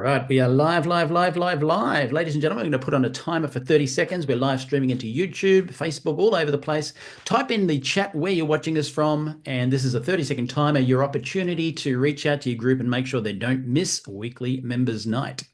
All right, we are live. Ladies and gentlemen, I'm going to put on a timer for 30 seconds. We're live streaming into YouTube, Facebook, all over the place. Type in the chat where you're watching us from, and this is a 30-second timer, your opportunity to reach out to your group and make sure they don't miss weekly members night.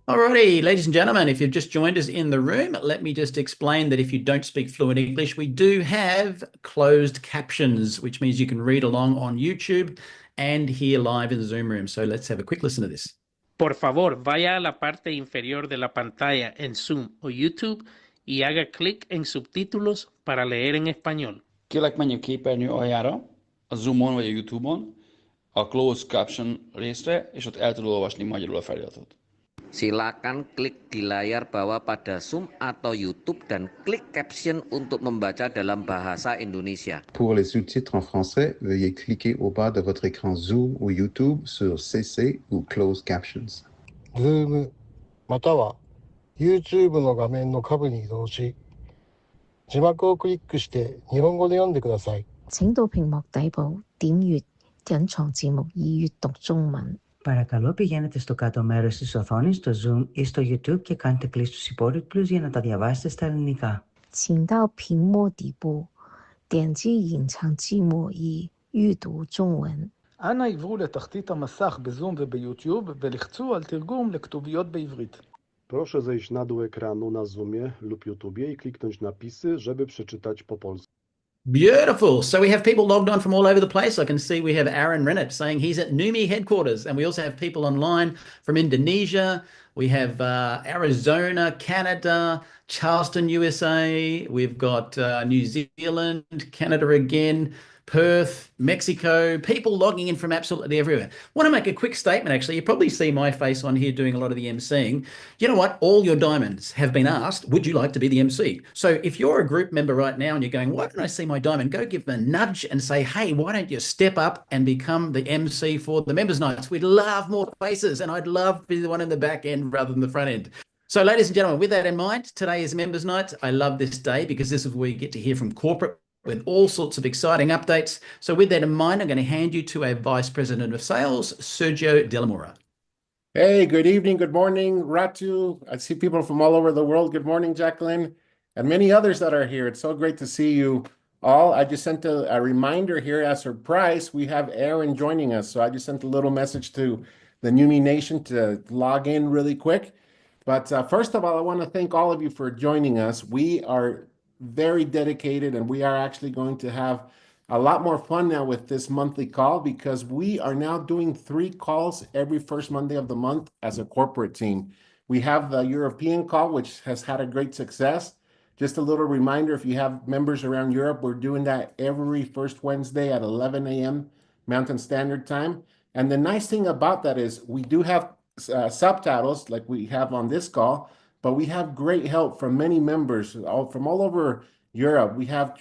Alrighty, ladies and gentlemen, if you've just joined us in the room, let me just explain that if you don't speak fluent English, we do have closed captions, which means you can read along on YouTube and hear live in the Zoom room. So let's have a quick listen to this. Por favor, vaya a la parte inferior de la pantalla en Zoom o YouTube y haga clic en subtítulos para leer en español. Kérlek menjünk képernyő aljára, a Zoomon vagy a YouTube-on, a Closed Caption részre, és ott el tudod olvasni magyarul a feliratot. Silakan klik di layar bawah pada Zoom atau YouTube dan klik caption untuk membaca dalam bahasa Indonesia. Pour les sous-titres en français, veuillez cliquer au bas de votre écran Zoom ou YouTube sur CC ou Closed Captions. Zoom または YouTube の画面の下部に移動し、字幕をクリックして日本語で読んでください。請到屏幕底部點閱隱藏字幕以閱讀中文。Παρακαλώ πηγαίνετε στο κάτω μέρος της οθόνης, στο Zoom ή στο YouTube και κάντε κλικ στους υπότιτλους για να τα διαβάσετε στα ελληνικά. 請到屏幕底部點擊隱藏字幕以閱讀中文. אנא עברו לתחתית המסך בזום וביוטיוב ולחצו על תרגום לכתוביות בעברית. Proszę zejść na dół ekranu na Zoomie lub YouTubie i kliknąć napisy, żeby przeczytać po polsku. Beautiful. So we have people logged on from all over the place. I can see we have Aaron Rennett saying he's at NUMI headquarters. And we also have people online from Indonesia. We have Arizona, Canada, Charleston, USA. We've got New Zealand, Canada again, Perth, Mexico, people logging in from absolutely everywhere. Want to make a quick statement, actually. You probably see my face on here doing a lot of the emceeing. You know what? All your diamonds have been asked, would you like to be the MC? So if you're a group member right now and you're going, why don't I see my diamond? Go give them a nudge and say, hey, why don't you step up and become the MC for the members' nights? We'd love more faces, and I'd love to be the one in the back end rather than the front end. So ladies and gentlemen, with that in mind, today is members' night. I love this day because this is where you get to hear from corporate with all sorts of exciting updates. So with that in mind, I'm going to hand you to our Vice President of Sales, Sergio Delamora. Hey, good evening, good morning, Ratu. I see people from all over the world. Good morning, Jacqueline, and many others that are here. It's so great to see you all. I just sent a reminder here as a surprise. We have Aaron joining us. So I just sent a little message to the NUMI Nation to log in really quick. But first of all, I want to thank all of you for joining us. We are very dedicated, and we are actually going to have a lot more fun now with this monthly call because we are now doing 3 calls every first Monday of the month as a corporate team. We have the European call, which has had a great success. Just a little reminder, if you have members around Europe, we're doing that every first Wednesday at 11 a.m. Mountain Standard Time. And the nice thing about that is we do have subtitles like we have on this call, but we have great help from many members from all over Europe. We have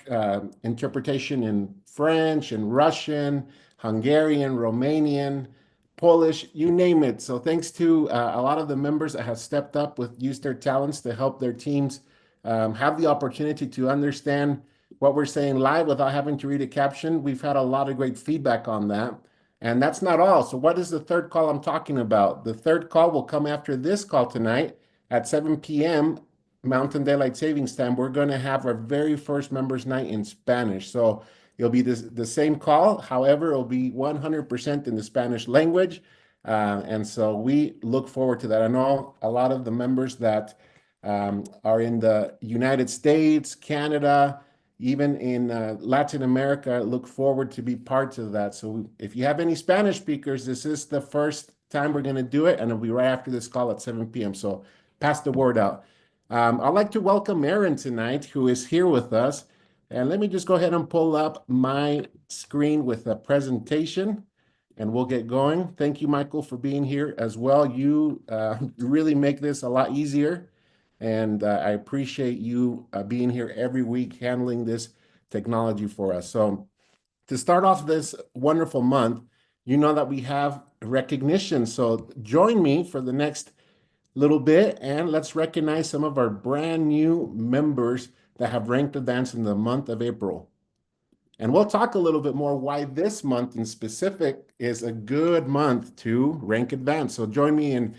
interpretation in French and Russian, Hungarian, Romanian, Polish, you name it. So thanks to a lot of the members that have stepped up used their talents to help their teams have the opportunity to understand what we're saying live without having to read a caption. We've had a lot of great feedback on that. And that's not all. So what is the third call I'm talking about? The third call will come after this call tonight. At 7 p.m. Mountain Daylight Savings Time, we're going to have our very first members night in Spanish. So it'll be the same call. However, it'll be 100% in the Spanish language. And so we look forward to that. I know a lot of the members that are in the United States, Canada, even in Latin America, look forward to be parts of that. So if you have any Spanish speakers, this is the first time we're going to do it. And it'll be right after this call at 7 p.m. So pass the word out. I'd like to welcome Aaron tonight, who is here with us. And let me just go ahead and pull up my screen with a presentation. and we'll get going. Thank you, Michael, for being here as well. You really make this a lot easier, and I appreciate you being here every week handling this technology for us. So to start off this wonderful month, you know that we have recognition. So join me for the next little bit, and let's recognize some of our brand new members that have ranked advance in the month of April. And we'll talk a little bit more why this month in specific is a good month to rank advance. So join me in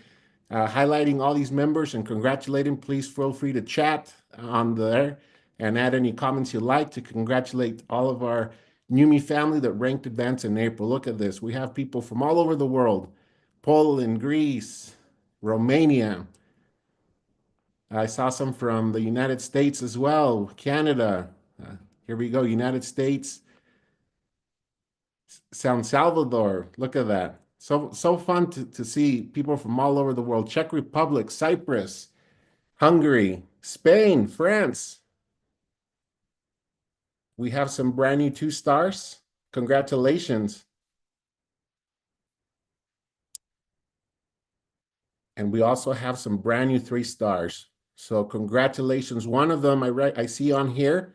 highlighting all these members and congratulating. Please feel free to chat on there and add any comments you like to congratulate all of our NUME family that ranked advance in April. Look at this. We have people from all over the world: Poland, Greece, Romania. I saw some from the United States as well, Canada. Here we go, United States, San Salvador. Look at that. So fun to see people from all over the world. Czech Republic, Cyprus, Hungary, Spain, France. We have some brand new 2 stars. Congratulations. And we also have some brand new 3 stars. So congratulations. One of them I see on here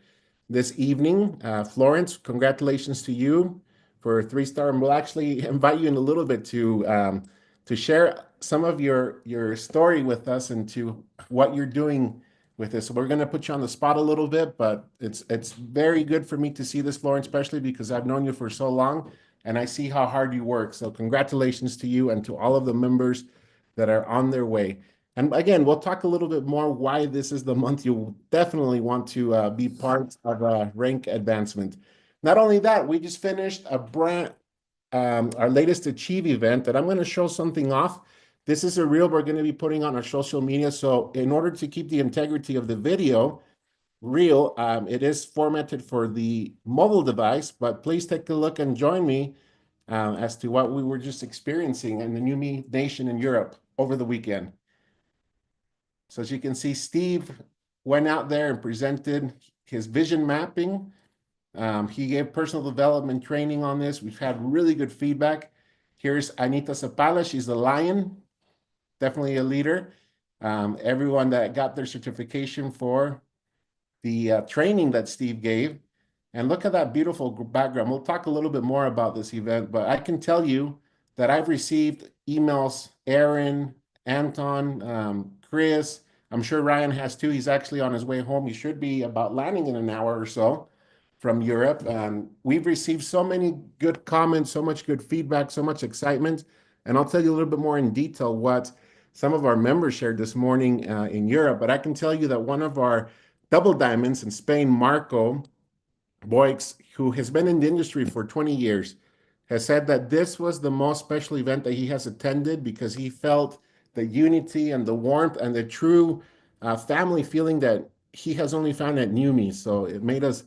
this evening, Florence, congratulations to you for 3-star. And we'll actually invite you in a little bit to share some of your story with us and to what you're doing with this. So we're going to put you on the spot a little bit, but it's very good for me to see this, Florence, especially because I've known you for so long and I see how hard you work. So congratulations to you and to all of the members that are on their way. And again, we'll talk a little bit more why this is the month you definitely want to be part of a rank advancement. Not only that, we just finished our latest Achieve event that I'm going to show something off. This is a reel we're going to be putting on our social media. So in order to keep the integrity of the video reel, it is formatted for the mobile device, but please take a look and join me as to what we were just experiencing in the NUME Nation in Europe over the weekend. So as you can see, Steve went out there and presented his vision mapping. He gave personal development training on this. We've had really good feedback. Here's Anita Zapala. She's the lion, definitely a leader. Everyone that got their certification for the training that Steve gave. And look at that beautiful background. We'll talk a little bit more about this event, but I can tell you that I've received emails, Aaron, Anton, Chris, I'm sure Ryan has too. He's actually on his way home. He should be about landing in an hour or so from Europe. We've received so many good comments, so much good feedback, so much excitement. And I'll tell you a little bit more in detail what some of our members shared this morning in Europe. But I can tell you that one of our double diamonds in Spain, Marco Boix, who has been in the industry for 20 years, has said that this was the most special event that he has attended because he felt the unity and the warmth and the true family feeling that he has only found at NUME. So it made us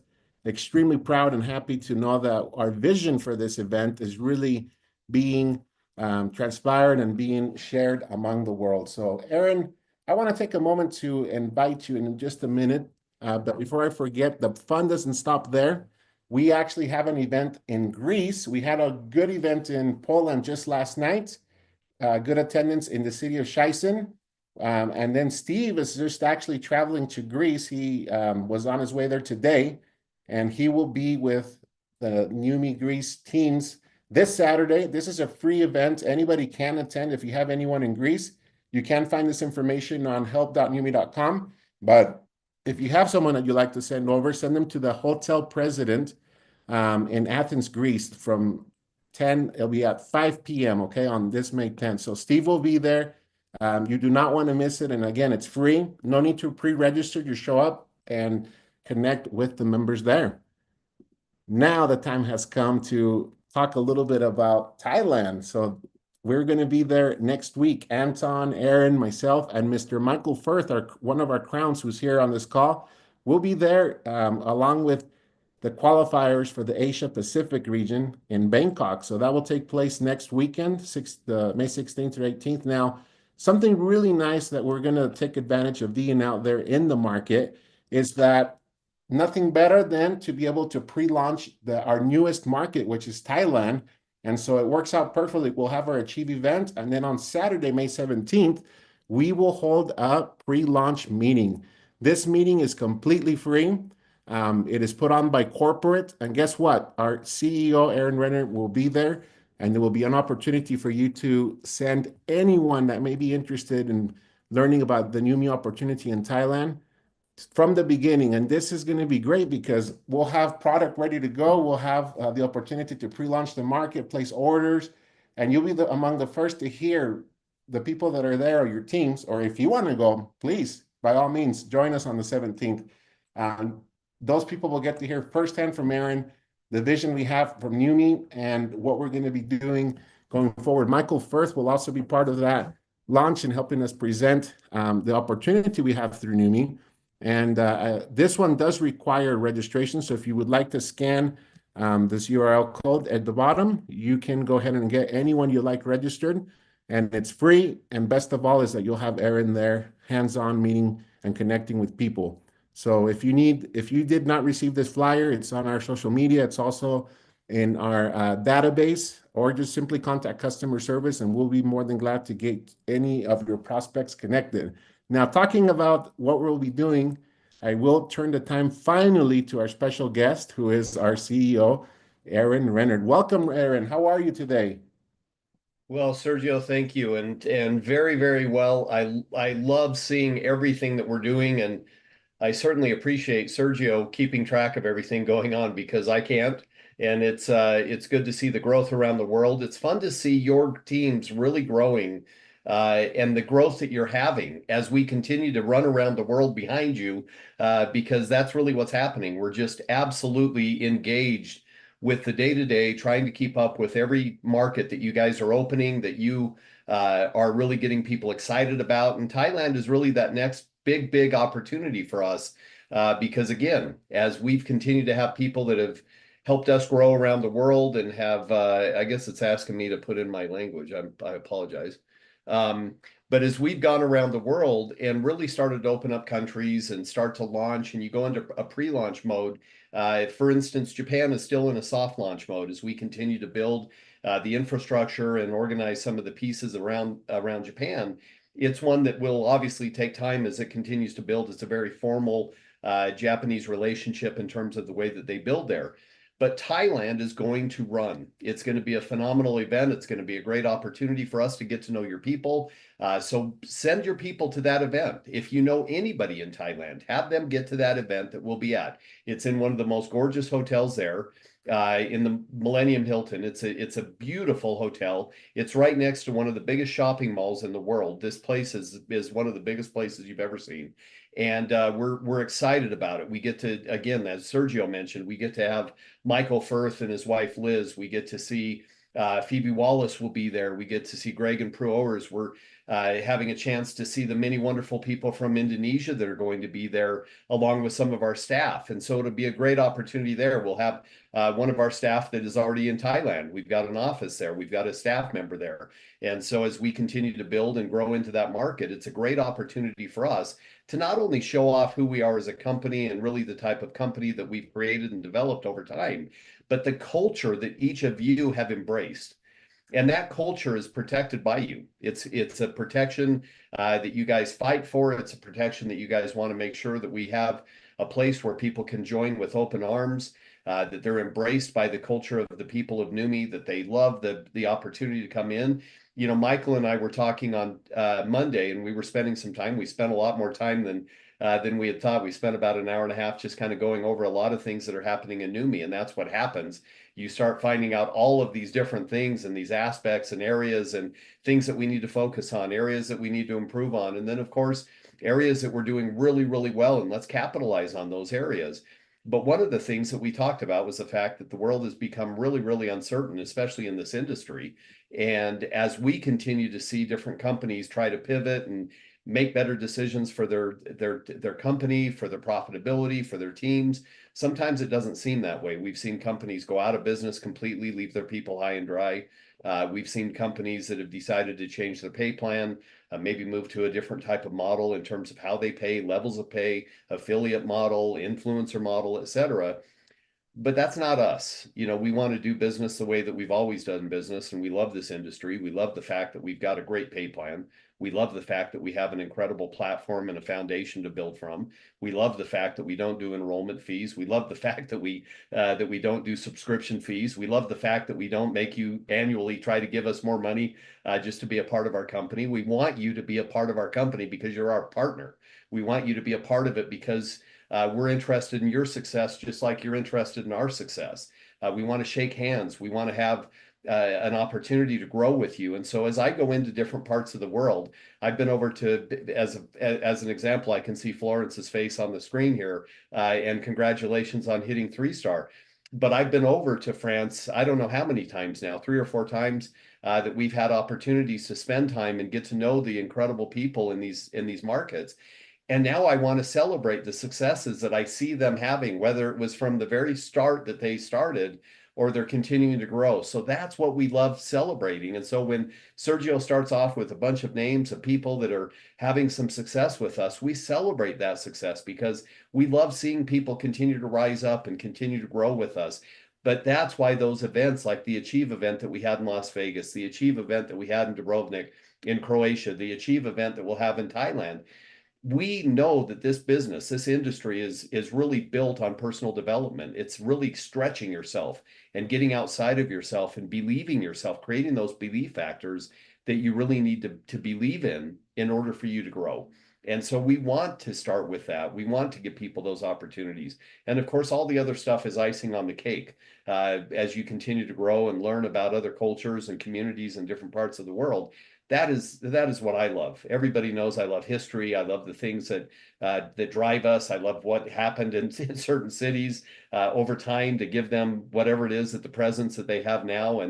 extremely proud and happy to know that our vision for this event is really being transpired and being shared among the world. So Aaron, I want to take a moment to invite you in just a minute. But before I forget, the fun doesn't stop there. We actually have an event in Greece. We had a good event in Poland just last night. Good attendance in the city of Szczecin. And then Steve is just actually traveling to Greece. He was on his way there today, and he will be with the NUME Greece teams this Saturday. This is a free event. Anybody can attend. If you have anyone in Greece, you can find this information on help.nume.com. But if you have someone that you'd like to send over, send them to the hotel president in Athens, Greece from 10, it'll be at 5 p.m., okay, on this May 10th. So Steve will be there. You do not want to miss it. And again, it's free. No need to pre-register. You show up and connect with the members there. Now the time has come to talk a little bit about Thailand. So we're going to be there next week. Anton, Aaron, myself, and Mr. Michael Firth, one of our crowns who's here on this call, will be there along with the qualifiers for the Asia Pacific region in Bangkok. So that will take place next weekend, May 16th through 18th. Now, something really nice that we're going to take advantage of being out there in the market is that nothing better than to be able to pre-launch our newest market, which is Thailand. And so it works out perfectly. We'll have our Achieve event. And then on Saturday, May 17th, we will hold a pre-launch meeting. This meeting is completely free. It is put on by corporate. And guess what? Our CEO, Aaron Renner, will be there. And there will be an opportunity for you to send anyone that may be interested in learning about the NUMMI opportunity in Thailand from the beginning. And this is going to be great because we'll have product ready to go. We'll have the opportunity to pre-launch the market, place orders, and you'll be among the first to hear the people that are there or your teams, or if you want to go, please, by all means, join us on the 17th. Those people will get to hear firsthand from Aaron, the vision we have from NUMMI and what we're going to be doing going forward. Michael Firth will also be part of that launch and helping us present the opportunity we have through NUMMI. And this one does require registration. So if you would like to scan this URL code at the bottom, you can go ahead and get anyone you like registered. And it's free. And best of all is that you'll have Aaron there, hands-on meeting and connecting with people. So if you did not receive this flyer, it's on our social media. It's also in our database, or just simply contact customer service and we'll be more than glad to get any of your prospects connected. Now, talking about what we'll be doing, I will turn the time finally to our special guest, who is our CEO, Aaron Renner. Welcome, Aaron. How are you today? Well, Sergio, thank you. And very, very well. I love seeing everything that we're doing, and I certainly appreciate Sergio keeping track of everything going on because I can't. And it's good to see the growth around the world. It's fun to see your teams really growing and the growth that you're having as we continue to run around the world behind you, because that's really what's happening. We're just absolutely engaged with the day-to-day, trying to keep up with every market that you guys are opening, that you are really getting people excited about. And Thailand is really that next big opportunity for us, because again, as we've continued to have people that have helped us grow around the world and have, I guess it's asking me to put in my language, I apologize. But as we've gone around the world and really started to open up countries and start to launch, and you go into a pre-launch mode, for instance, Japan is still in a soft launch mode as we continue to build the infrastructure and organize some of the pieces around Japan. It's one that will obviously take time as it continues to build. It's a very formal Japanese relationship in terms of the way that they build there. But Thailand is going to run. It's going to be a phenomenal event. It's going to be a great opportunity for us to get to know your people. So send your people to that event. If you know anybody in Thailand, have them get to that event that we'll be at. It's in one of the most gorgeous hotels there, in the Millennium Hilton. It's a beautiful hotel. It's right next to one of the biggest shopping malls in the world. This place is one of the biggest places you've ever seen. And we're excited about it. We get to, again, as Sergio mentioned, we get to have Michael Firth and his wife Liz. We get to see Phoebe Wallace will be there. We get to see Greg and Prue Owers. We're having a chance to see the many wonderful people from Indonesia that are going to be there, along with some of our staff. And so it'll be a great opportunity there. We'll have one of our staff that is already in Thailand. We've got an office there. We've got a staff member there. And so as we continue to build and grow into that market, it's a great opportunity for us to not only show off who we are as a company and really the type of company that we've created and developed over time, but the culture that each of you have embraced. And that culture is protected by you. It's a protection that you guys fight for. It's a protection that you guys want to make sure that we have a place where people can join with open arms, that they're embraced by the culture of the people of NUMMI, that they love the opportunity to come in. You know, Michael and I were talking on Monday, and we were spending some time. We spent a lot more time than we had thought. We spent about an hour and a half just kind of going over a lot of things that are happening in NUMMI, and that's what happens. You start finding out all of these different things and these aspects and areas and things that we need to focus on, areas that we need to improve on. And then, of course, areas that we're doing really, really well, and let's capitalize on those areas. But one of the things that we talked about was the fact that the world has become really, really uncertain, especially in this industry. And as we continue to see different companies try to pivot and make better decisions for their company, for their profitability, for their teams, sometimes it doesn't seem that way. We've seen companies go out of business completely, leave their people high and dry. We've seen companies that have decided to change their pay plan, maybe move to a different type of model in terms of how they pay, levels of pay, affiliate model, influencer model, etc. But that's not us. You know, we want to do business the way that we've always done business, and we love this industry. We love the fact that we've got a great pay plan. We love the fact that we have an incredible platform and a foundation to build from. We love the fact that we don't do enrollment fees. We love the fact that we don't do subscription fees. We love the fact that we don't make you annually try to give us more money just to be a part of our company. We want you to be a part of our company because you're our partner. We want you to be a part of it because we're interested in your success, just like you're interested in our success. We want to shake hands. We want to have an opportunity to grow with you. And so as I go into different parts of the world, I've been over to, as an example, I can see Florence's face on the screen here, and congratulations on hitting 3-star. But I've been over to France, I don't know how many times now, 3 or 4 times, that we've had opportunities to spend time and get to know the incredible people in these markets. And now I want to celebrate the successes that I see them having, whether it was from the very start that they started or they're continuing to grow. So that's what we love celebrating. And so when Sergio starts off with a bunch of names of people that are having some success with us, we celebrate that success because we love seeing people continue to rise up and continue to grow with us. But that's why those events like the Achieve event that we had in Las Vegas, the Achieve event that we had in Dubrovnik in Croatia, the Achieve event that we'll have in Thailand, we know that this business, this industry is really built on personal development. It's really stretching yourself and getting outside of yourself and believing yourself, creating those belief factors that you really need to believe in order for you to grow. And so we want to start with that. We want to give people those opportunities. And of course, all the other stuff is icing on the cake. As you continue to grow and learn about other cultures and communities in different parts of the world, that is what I love. Everybody knows I love history. I love the things that drive us. I love what happened in certain cities over time to give them whatever it is, that the presence that they have now.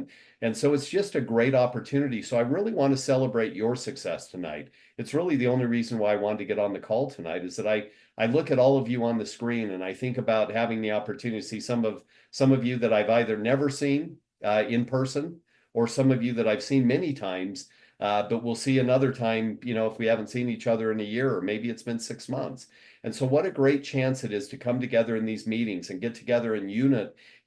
And so it's just a great opportunity. So I really want to celebrate your success tonight. It's really the only reason why I wanted to get on the call tonight, is that I look at all of you on the screen and I think about having the opportunity to see some of you that I've either never seen in person, or some of you that I've seen many times. But we'll see another time, you know, if we haven't seen each other in a year, or maybe it's been 6 months. And so what a great chance it is to come together in these meetings and get together and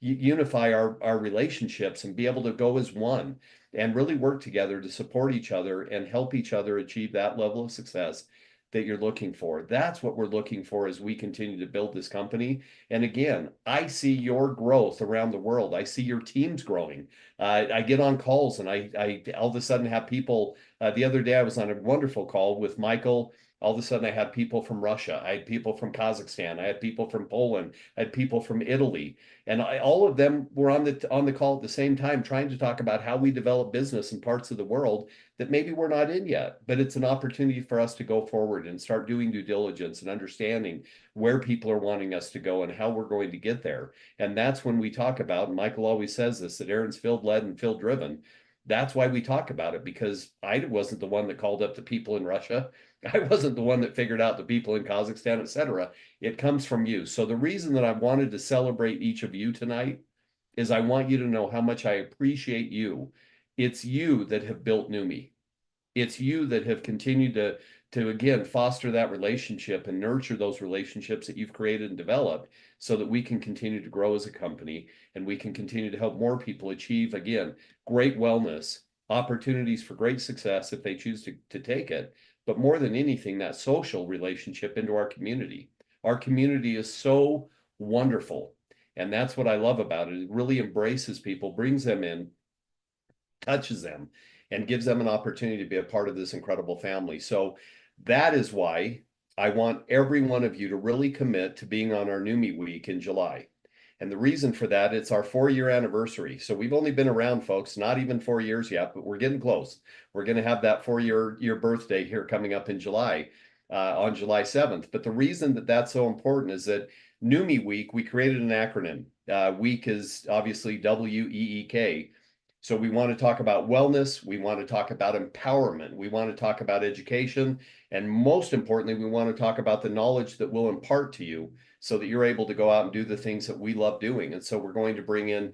unify our relationships and be able to go as one and really work together to support each other and help each other achieve that level of success that you're looking for. That's what we're looking for as we continue to build this company. And again, I see your growth around the world. I see your teams growing. I get on calls and I all of a sudden have people. The other day I was on a wonderful call with Michael. All of a sudden I had people from Russia. I had people from Kazakhstan. I had people from Poland. I had people from Italy. And all of them were on the call at the same time, trying to talk about how we develop business in parts of the world that maybe we're not in yet. But it's an opportunity for us to go forward and start doing due diligence and understanding where people are wanting us to go and how we're going to get there. And that's when we talk about, and Michael always says this, that Aaron's field-led and field-driven. That's why we talk about it, because I wasn't the one that called up the people in Russia. I wasn't the one that figured out the people in Kazakhstan, etc. It comes from you. So the reason that I wanted to celebrate each of you tonight is I want you to know how much I appreciate you. It's you that have built Numi. It's you that have continued to again foster that relationship and nurture those relationships that you've created and developed, so that we can continue to grow as a company and we can continue to help more people achieve, again, great wellness, opportunities for great success if they choose to take it. But more than anything, that social relationship into our community. Our community is so wonderful. And that's what I love about it. It really embraces people, brings them in, touches them, and gives them an opportunity to be a part of this incredible family. So that is why I want every one of you to really commit to being on our Numi Week in July. And the reason for that, it's our 4-year anniversary. So we've only been around, folks, not even 4 years yet, but we're getting close. We're going to have that 4-year birthday here coming up in July, on July 7th. But the reason that that's so important is that Numi Week, we created an acronym. Week is obviously WEEK. So we want to talk about wellness. We want to talk about empowerment. We want to talk about education. And most importantly, we want to talk about the knowledge that we'll impart to you so that you're able to go out and do the things that we love doing. And so we're going to bring in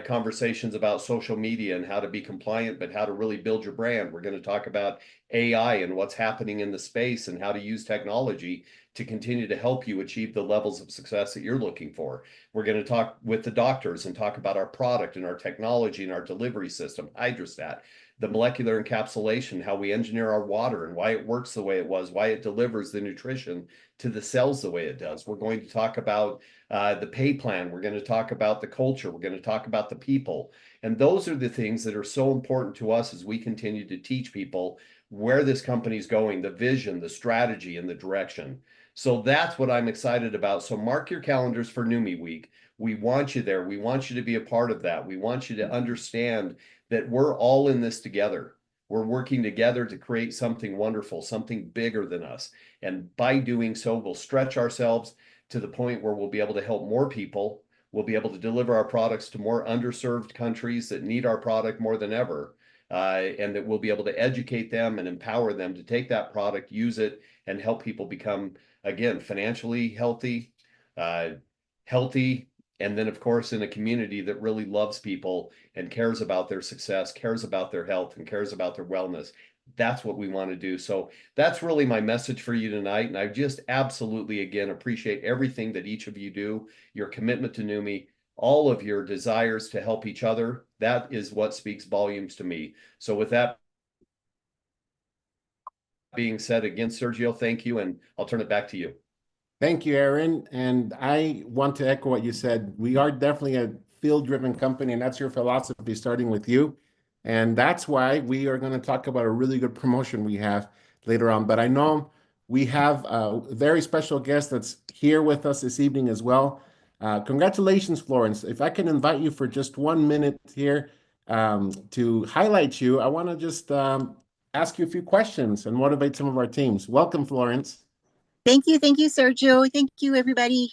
conversations about social media and how to be compliant, but how to really build your brand. We're going to talk about AI and what's happening in the space and how to use technology to continue to help you achieve the levels of success that you're looking for. We're going to talk with the doctors and talk about our product and our technology and our delivery system, Hydrostat, the molecular encapsulation, how we engineer our water and why it works the way it was, why it delivers the nutrition to the cells the way it does. We're going to talk about the pay plan. We're going to talk about the culture. We're going to talk about the people. And those are the things that are so important to us as we continue to teach people where this company's going, the vision, the strategy, and the direction. So that's what I'm excited about. So mark your calendars for NUMMI Week. We want you there. We want you to be a part of that. We want you to understand that we're all in this together. We're working together to create something wonderful, something bigger than us. And by doing so, we'll stretch ourselves to the point where we'll be able to help more people. We'll be able to deliver our products to more underserved countries that need our product more than ever. And that we'll be able to educate them and empower them to take that product, use it, and help people become, again, financially healthy, and then, of course, in a community that really loves people and cares about their success, cares about their health, and cares about their wellness. That's what we want to do. So that's really my message for you tonight. And I just absolutely, again, appreciate everything that each of you do, your commitment to NUMMI, all of your desires to help each other. That is what speaks volumes to me. So with that being said, again, Sergio, thank you. And I'll turn it back to you. Thank you, Aaron. And I want to echo what you said. We are definitely a field-driven company, and that's your philosophy, starting with you. And that's why we are going to talk about a really good promotion we have later on. But I know we have a very special guest that's here with us this evening as well. Congratulations, Florence. If I can invite you for just 1 minute here to highlight you, I want to just ask you a few questions and motivate some of our teams. Welcome, Florence. Thank you, Sergio. Thank you, everybody.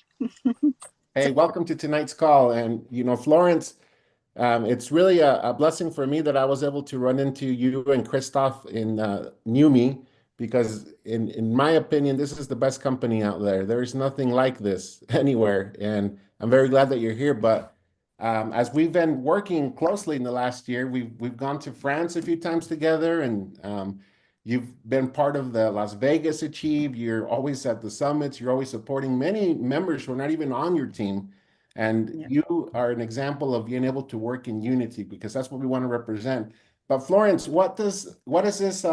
Hey, welcome to tonight's call. And, you know, Florence, it's really a blessing for me that I was able to run into you and Christoph in NUMMI, because in my opinion, this is the best company out there. There's nothing like this anywhere. And I'm very glad that you're here. But as we've been working closely in the last year, we've gone to France a few times together, and you've been part of the Las Vegas Achieve. You're always at the summits. You're always supporting many members who are not even on your team. And you are an example of being able to work in unity, because that's what we want to represent. But Florence, what does this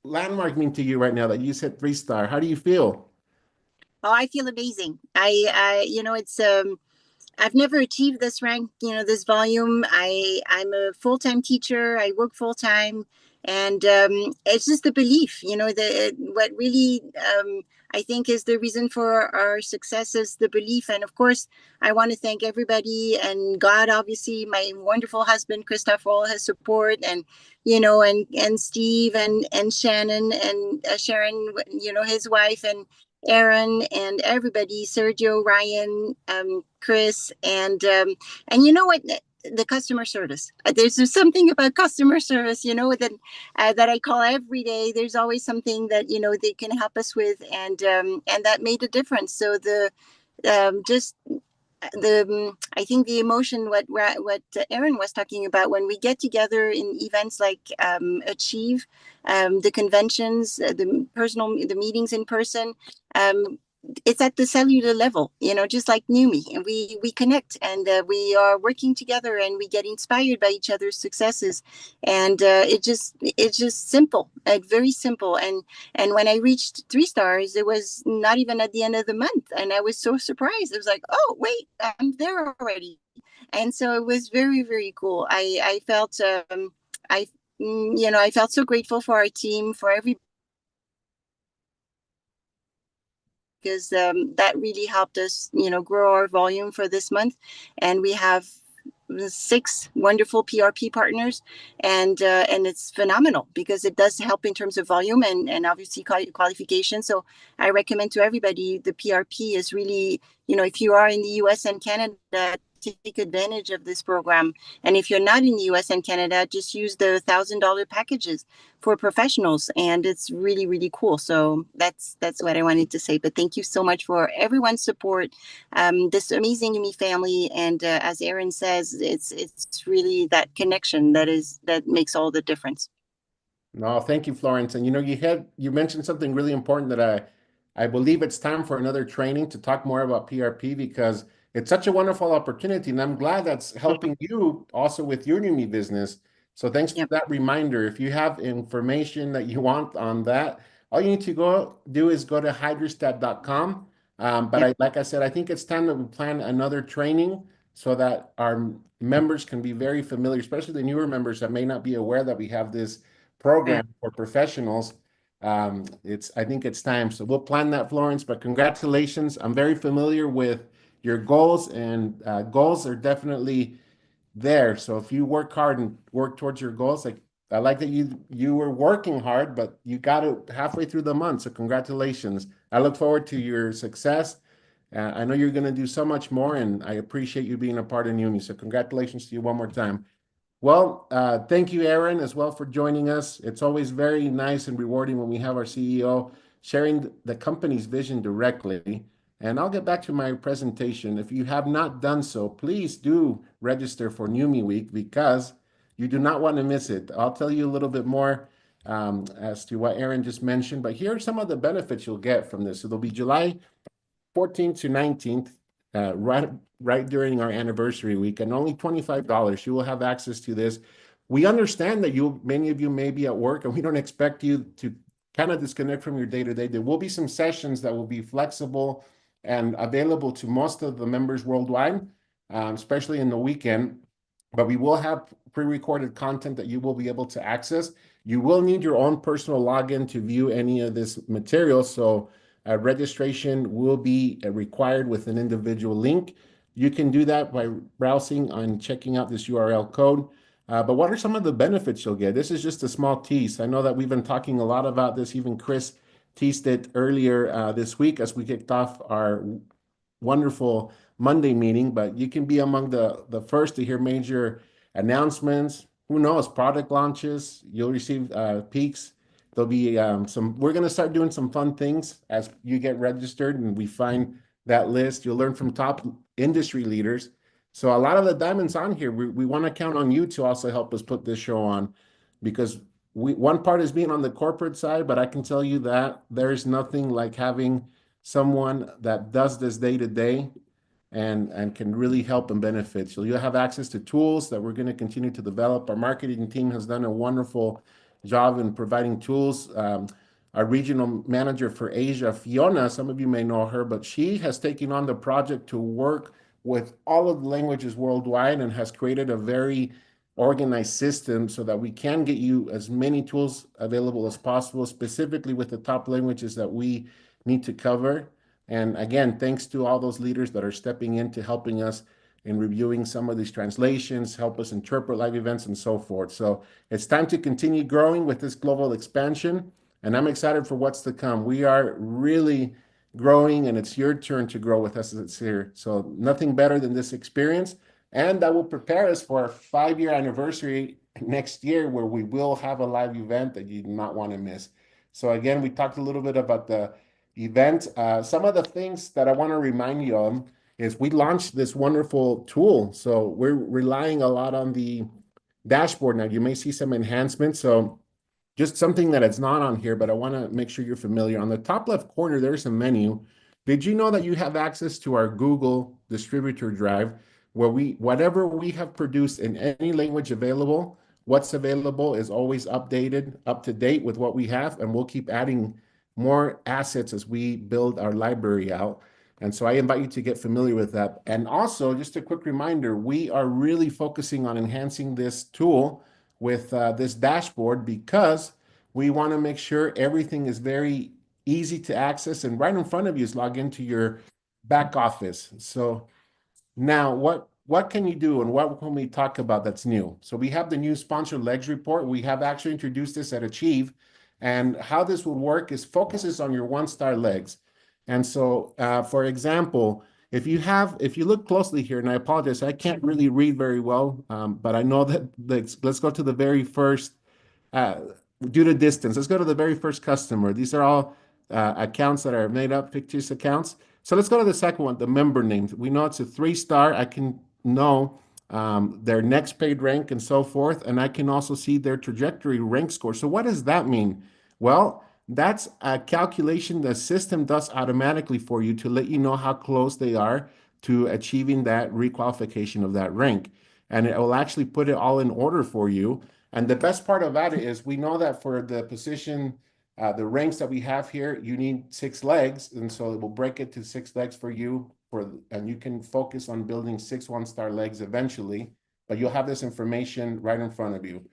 landmark mean to you right now that you said 3-star? How do you feel? Oh, I feel amazing. It's I've never achieved this rank, this volume. I'm a full-time teacher. I work full-time. And it's just the belief, what really I think is the reason for our success is the belief. And of course, I want to thank everybody and God, obviously, my wonderful husband, Christoph, for all his support, and, and Steve and Shannon and Sharon, his wife, and Aaron and everybody, Sergio, Ryan, Chris, and you know what? The customer service. There's something about customer service, that I call every day. There's always something that they can help us with, and that made a difference. So I think the emotion, what Aaron was talking about, when we get together in events like Achieve, the conventions, the meetings in person. It's at the cellular level, just like NUMMI, and we connect, and we are working together, and we get inspired by each other's successes, and it's just simple, very simple. And when I reached 3 stars, it was not even at the end of the month, and I was so surprised. It was like, oh wait, I'm there already, and so it was very, very cool. I felt I felt so grateful for our team, for every. Because that really helped us, grow our volume for this month. And we have 6 wonderful PRP partners, and it's phenomenal because it does help in terms of volume and obviously qualification. So I recommend to everybody, the PRP is really, if you are in the US and Canada, take advantage of this program. And if you're not in the US and Canada, just use the $1,000 packages for professionals. And it's really, really cool. So that's what I wanted to say. But thank you so much for everyone's support, this amazing Yumi family. And as Aaron says, it's really that connection that makes all the difference. No, thank you, Florence. And you mentioned something really important that I believe it's time for another training to talk more about PRP, because it's such a wonderful opportunity, and I'm glad that's helping you also with your Yumi business. So thanks for that reminder. If you have information that you want on that, all you need to go to hydrostat.com. Like I said, I think it's time that we plan another training so that our members can be very familiar, especially the newer members that may not be aware that we have this program for professionals. I think it's time. So we'll plan that, Florence, but congratulations. I'm very familiar with your goals, and goals are definitely there. So if you work hard and work towards your goals, I like that you were working hard, but you got it halfway through the month. So congratulations. I look forward to your success. I know you're going to do so much more, and I appreciate you being a part of Yumi. So congratulations to you one more time. Well, thank you, Aaron, as well, for joining us. It's always very nice and rewarding when we have our CEO sharing the company's vision directly. And I'll get back to my presentation. If you have not done so, please do register for Yumi Week, because you do not want to miss it. I'll tell you a little bit more as to what Aaron just mentioned, but here are some of the benefits you'll get from this. So there'll be July 14th to 19th, right during our anniversary week, and only $25. You will have access to this. We understand that many of you may be at work, and we don't expect you to kind of disconnect from your day-to-day. There will be some sessions that will be flexible and available to most of the members worldwide, especially in the weekend. But we will have pre-recorded content that you will be able to access. You will need your own personal login to view any of this material, so registration will be required with an individual link. You can do that by browsing and checking out this URL code. But what are some of the benefits you'll get? This is just a small tease. I know that we've been talking a lot about this. Even Chris teased it earlier this week as we kicked off our wonderful Monday meeting. But you can be among the first to hear major announcements. Who knows? Product launches. You'll receive peaks. There'll be we're going to start doing some fun things as you get registered and we find that list. You'll learn from top industry leaders. So a lot of the diamonds on here, we want to count on you to also help us put this show on, because one part is being on the corporate side, but I can tell you that there's nothing like having someone that does this day to day and can really help and benefit. So you'll have access to tools that we're going to continue to develop. Our marketing team has done a wonderful job in providing tools. Our regional manager for Asia, Fiona, some of you may know her, but she has taken on the project to work with all of the languages worldwide and has created a very organized system so that we can get you as many tools available as possible, specifically with the top languages that we need to cover. And again, thanks to all those leaders that are stepping into helping us in reviewing some of these translations, help us interpret live events and so forth. So it's time to continue growing with this global expansion, and I'm excited for what's to come. We are really growing, and it's your turn to grow with us as it's here. So nothing better than this experience, and that will prepare us for our 5-year anniversary next year, where we will have a live event that you do not want to miss. So again, we talked a little bit about the event. Some of the things that I want to remind you of is we launched this wonderful tool. So we're relying a lot on the dashboard now. You may see some enhancements. So just something that is not on here, but I want to make sure you're familiar. On the top left corner, there's a menu. Did you know that you have access to our Google distributor drive, where whatever we have produced in any language available, what's available is always updated, up to date with what we have, and we'll keep adding more assets as we build our library out. And so I invite you to get familiar with that. And also, just a quick reminder, we are really focusing on enhancing this tool with this dashboard, because we want to make sure everything is very easy to access, and right in front of you is log into your back office. So now what can you do, and what can we talk about that's new? So we have the new sponsored legs report. We have actually introduced this at Achieve, and how this would work is focuses on your one-star legs. And so, for example, if you look closely here, and I apologize, I can't really read very well, but I know that let's go to the very first, due to distance, let's go to the very first customer. These are all accounts that are made up, fictitious accounts. So let's go to the second one, the member names. We know it's a 3-star. I can know their next paid rank and so forth, and I can also see their trajectory rank score. So what does that mean? Well, that's a calculation the system does automatically for you to let you know how close they are to achieving that requalification of that rank. And it will actually put it all in order for you. And the best part about it is we know that for the position, the ranks that we have here, you need 6 legs. And so it will break it to 6 legs for you, and you can focus on building 6 1-star legs eventually, but you'll have this information right in front of you.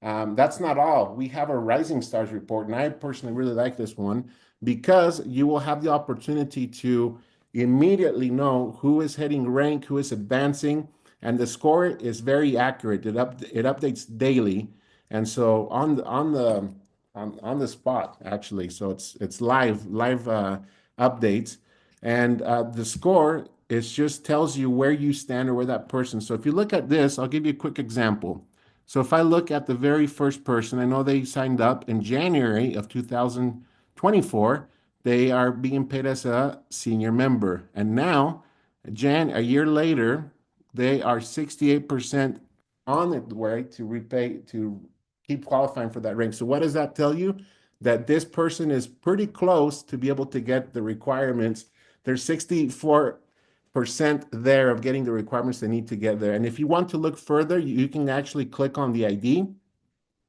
That's not all. We have a Rising Stars report, and I personally really like this one because you will have the opportunity to immediately know who is hitting rank, who is advancing, and the score is very accurate. It updates daily, and so on the spot actually. So it's live updates, and the score just tells you where you stand or where that person. So if you look at this, I'll give you a quick example. So if I look at the very first person, I know they signed up in January of 2024. They are being paid as a senior member. And now, a year later, they are 68% on the way to keep qualifying for that rank. So what does that tell you? That this person is pretty close to be able to get the requirements. There's 64% there of getting the requirements they need to get there. And if you want to look further, you can actually click on the ID,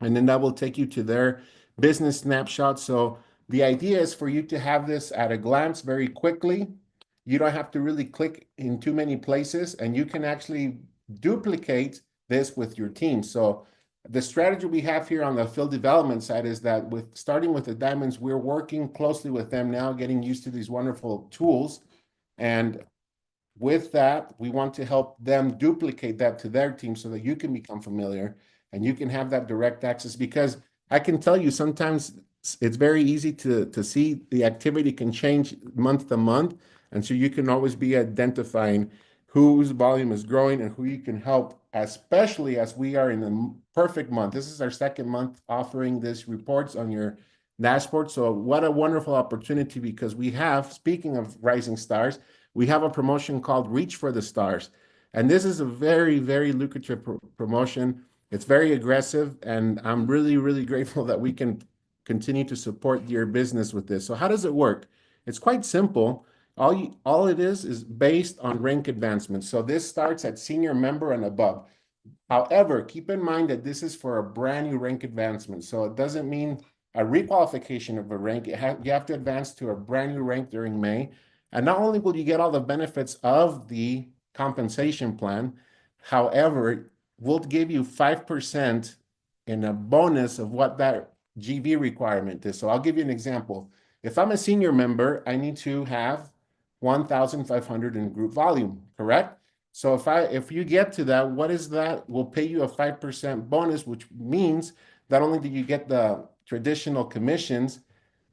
and then that will take you to their business snapshot. So the idea is for you to have this at a glance very quickly. You don't have to really click in too many places, and you can actually duplicate this with your team. So the strategy we have here on the field development side is that starting with the Diamonds, we're working closely with them now, getting used to these wonderful tools. And with that, we want to help them duplicate that to their team so that you can become familiar and you can have that direct access. Because I can tell you sometimes it's very easy to see the activity can change month to month. And so you can always be identifying whose volume is growing and who you can help, especially as we are in the perfect month. This is our second month offering this reports on your dashboard. So what a wonderful opportunity, because we have, speaking of Rising Stars, we have a promotion called Reach for the Stars. And this is a very, very lucrative promotion. It's very aggressive, and I'm really, really grateful that we can continue to support your business with this. So how does it work? It's quite simple. All it is based on rank advancement. So this starts at senior member and above. However, keep in mind that this is for a brand new rank advancement. So it doesn't mean a requalification of a rank. You have to advance to a brand new rank during May. And not only will you get all the benefits of the compensation plan, however, we'll give you 5% in a bonus of what that GV requirement is. So I'll give you an example. If I'm a senior member, I need to have 1,500 in group volume, correct? So if you get to that, what is that? We'll pay you a 5% bonus, which means not only do you get the traditional commissions,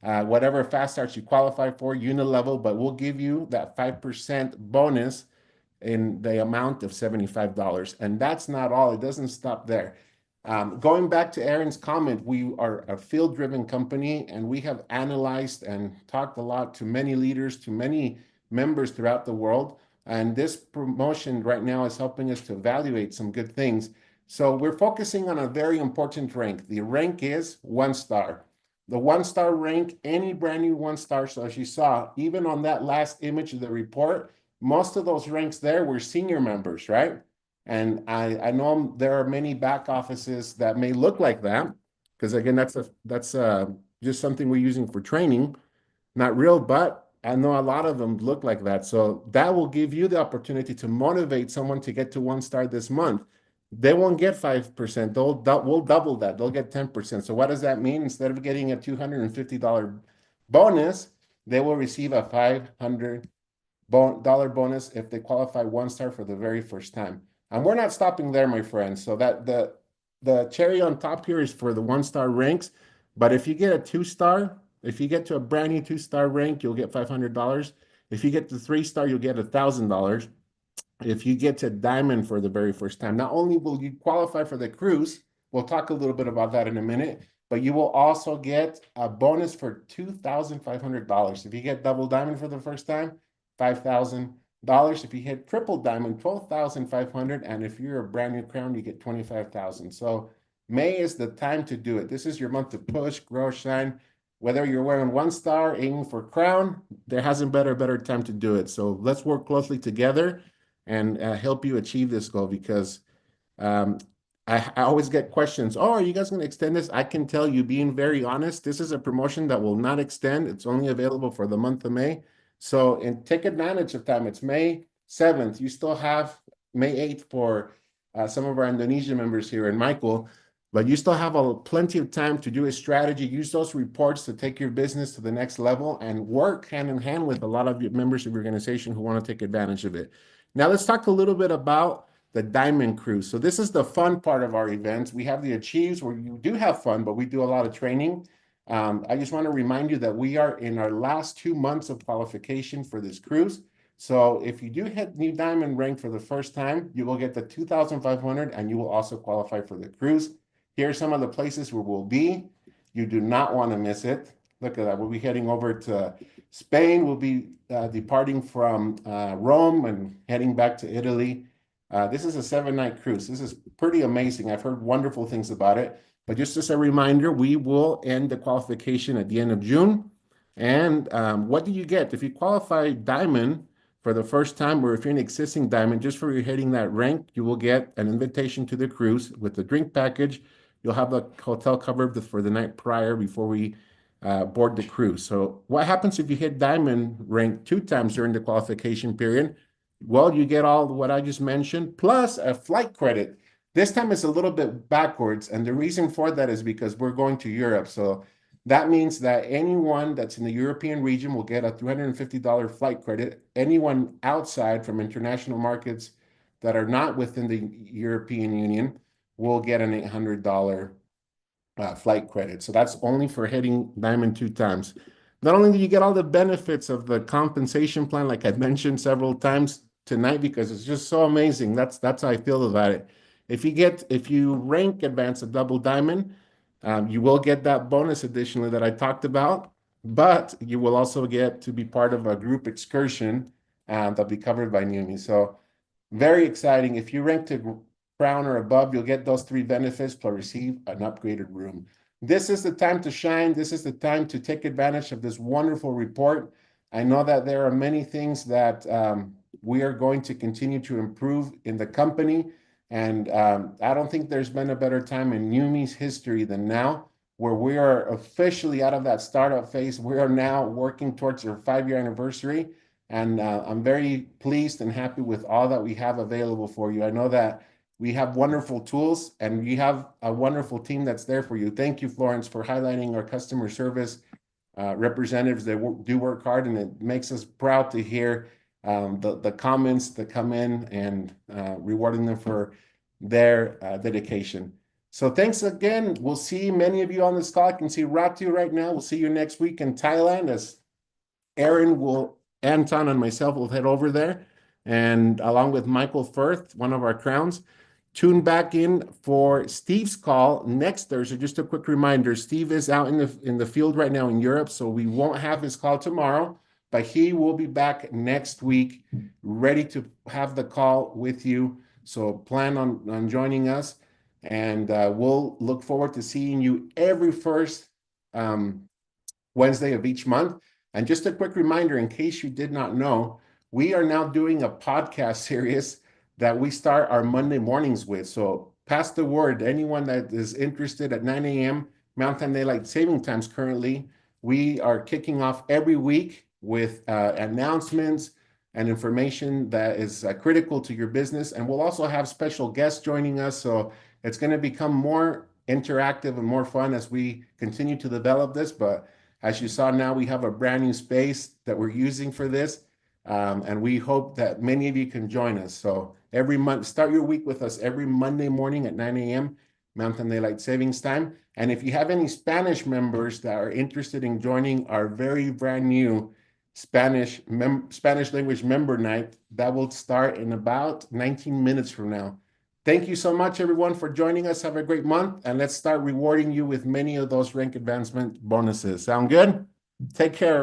whatever fast starts you qualify for, unit level, but we'll give you that 5% bonus in the amount of $75. And that's not all. It doesn't stop there. Going back to Aaron's comment, we are a field-driven company, and we have analyzed and talked a lot to many leaders, to many members throughout the world. And this promotion right now is helping us to evaluate some good things. So we're focusing on a very important rank. The rank is 1-star. The 1-star rank, any brand new 1-star. So as you saw, even on that last image of the report, most of those ranks there were senior members, right? And I know there are many back offices that may look like that, because again, that's just something we're using for training, not real, but I know a lot of them look like that. So that will give you the opportunity to motivate someone to get to 1-star this month. They won't get 5%. We'll double that. They'll get 10%. So what does that mean? Instead of getting a $250 bonus, they will receive a $500 bonus if they qualify 1-star for the very first time. And we're not stopping there, my friends. So that the cherry on top here is for the 1-star ranks. But if you get a 2-star, if you get to a brand new 2-star rank, you'll get $500. If you get the 3-star, you'll get $1,000. If you get to diamond for the very first time, not only will you qualify for the cruise, we'll talk a little bit about that in a minute, but you will also get a bonus for $2,500. If you get double diamond for the first time, $5,000. If you hit triple diamond, $12,500. And if you're a brand new crown, you get $25,000. So May is the time to do it. This is your month to push, grow, shine. Whether you're wearing 1-star, aiming for crown, there hasn't been a better time to do it. So let's work closely together and help you achieve this goal, because I always get questions. Oh, are you guys going to extend this? I can tell you, being very honest, this is a promotion that will not extend. It's only available for the month of May. So take advantage of time. It's May 7th. You still have May 8th for some of our Indonesian members here and Michael, but you still have plenty of time to do a strategy. Use those reports to take your business to the next level and work hand in hand with a lot of your members of your organization who want to take advantage of it. Now let's talk a little bit about the Diamond Cruise. So this is the fun part of our events. We have the Achieves where you do have fun, but we do a lot of training. I just want to remind you that we are in our last 2 months of qualification for this cruise. So if you do hit new diamond rank for the first time, you will get the $2,500 and you will also qualify for the cruise. Here are some of the places where we'll be. You do not want to miss it. Look at that. We'll be heading over to Spain. We'll be departing from Rome and heading back to Italy. This is a 7-night cruise. This is pretty amazing. I've heard wonderful things about it. But just as a reminder, we will end the qualification at the end of June. And what do you get? If you qualify diamond for the first time, or if you're an existing diamond, just for your hitting that rank, you will get an invitation to the cruise with the drink package. You'll have the hotel covered for the night prior before we board the cruise. So what happens if you hit diamond rank 2 times during the qualification period? Well, you get all what I just mentioned, plus a flight credit. This time it's a little bit backwards, and the reason for that is because we're going to Europe. So that means that anyone that's in the European region will get a $350 flight credit. Anyone outside from international markets that are not within the European Union will get an $800 flight credit. So that's only for hitting diamond 2 times. Not only do you get all the benefits of the compensation plan, like I mentioned several times tonight, because it's just so amazing. That's how I feel about it. If you rank advance a double diamond, you will get that bonus additionally that I talked about, but you will also get to be part of a group excursion that'll be covered by NUMMI. So very exciting. If you rank to crown or above, you'll get those 3 benefits plus receive an upgraded room. This is the time to shine. This is the time to take advantage of this wonderful report. I know that there are many things that we are going to continue to improve in the company. And I don't think there's been a better time in NUMMI's history than now, where we are officially out of that startup phase. We are now working towards our 5-year anniversary. And I'm very pleased and happy with all that we have available for you. I know that we have wonderful tools and we have a wonderful team that's there for you. Thank you, Florence, for highlighting our customer service representatives that do work hard, and it makes us proud to hear the comments that come in and rewarding them for their dedication. So thanks again. We'll see many of you on this call. I can see Ratu right now. We'll see you next week in Thailand, as Anton and myself will head over there, and along with Michael Firth, one of our crowns. Tune back in for Steve's call next Thursday. Just a quick reminder, Steve is out in the field right now in Europe, so we won't have his call tomorrow, but he will be back next week, ready to have the call with you. So plan on joining us, and we'll look forward to seeing you every first Wednesday of each month. And just a quick reminder, in case you did not know, we are now doing a podcast series that we start our Monday mornings with. So pass the word. Anyone that is interested at 9 a.m. Mountain Daylight Saving Times currently, we are kicking off every week with announcements and information that is critical to your business. And we'll also have special guests joining us. So it's going to become more interactive and more fun as we continue to develop this. But as you saw now, we have a brand new space that we're using for this. And we hope that many of you can join us. So every month, start your week with us every Monday morning at 9 a.m. Mountain Daylight Savings Time. And if you have any Spanish members that are interested in joining our very brand new Spanish language member night that will start in about 19 minutes from now. Thank you so much, everyone, for joining us. Have a great month, and let's start rewarding you with many of those rank advancement bonuses. Sound good? Take care.